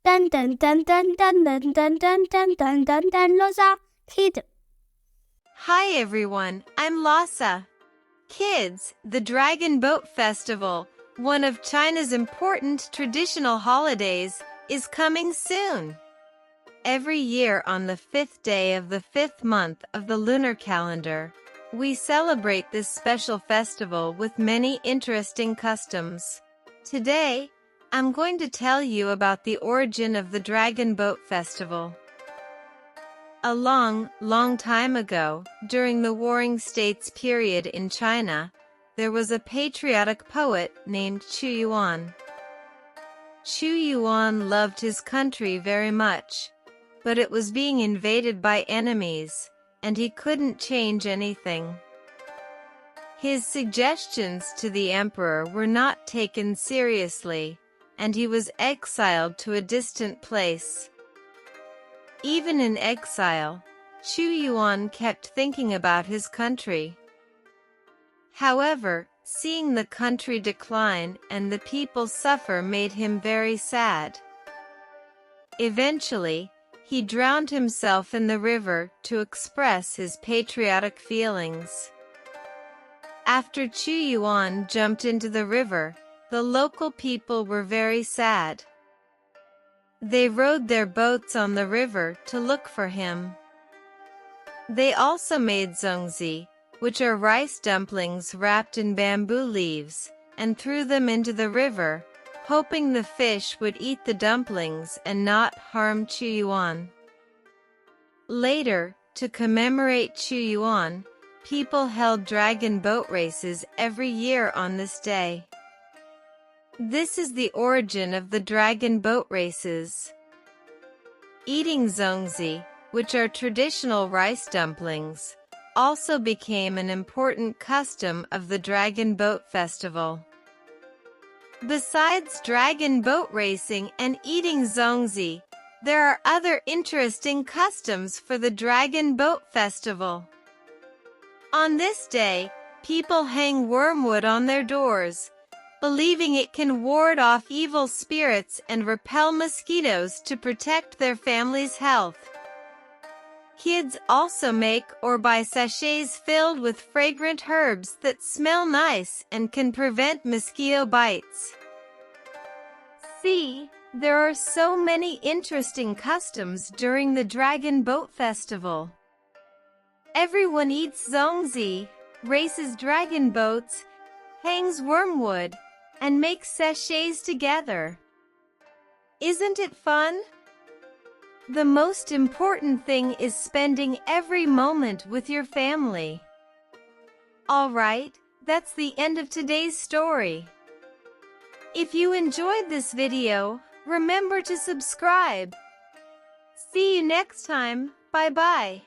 Dun dun dun dun dun dun dun dun dun dun dun dun LAUSAKID. Hi everyone, I'm Lausa. Kids, the Dragon Boat Festival, one of China's important traditional holidays, is coming soon. Every year on the 5th day of the 5th month of the lunar calendar, we celebrate this special festival with many interesting customs. Today, I'm going to tell you about the origin of the Dragon Boat Festival. A long time ago, during the Warring States period in China, there was a patriotic poet named Qu Yuan. Qu Yuan loved his country very much, but it was being invaded by enemies, and he couldn't change anything. His suggestions to the emperor were not taken seriously, and he was exiled to a distant place. Even in exile, Qu Yuan kept thinking about his country. However, seeing the country decline and the people suffer made him very sad. Eventually, he drowned himself in the river to express his patriotic feelings. After Qu Yuan jumped into the river, the local people were very sad. They rowed their boats on the river to look for him. They also made Zongzi, which are rice dumplings wrapped in bamboo leaves, and threw them into the river, hoping the fish would eat the dumplings and not harm Qu Yuan. Later, to commemorate Qu Yuan, people held dragon boat races every year on this day. This is the origin of the dragon boat races. Eating Zongzi, which are traditional rice dumplings, also became an important custom of the Dragon Boat Festival. Besides dragon boat racing and eating Zongzi, there are other interesting customs for the Dragon Boat Festival. On this day, people hang wormwood on their doors, believing it can ward off evil spirits and repel mosquitoes to protect their family's health. Kids also make or buy sachets filled with fragrant herbs that smell nice and can prevent mosquito bites. See, there are so many interesting customs during the Dragon Boat Festival. Everyone eats Zongzi, races dragon boats, hangs wormwood, and makes sachets together. Isn't it fun? The most important thing is spending every moment with your family. Alright, that's the end of today's story. If you enjoyed this video, remember to subscribe. See you next time, bye-bye.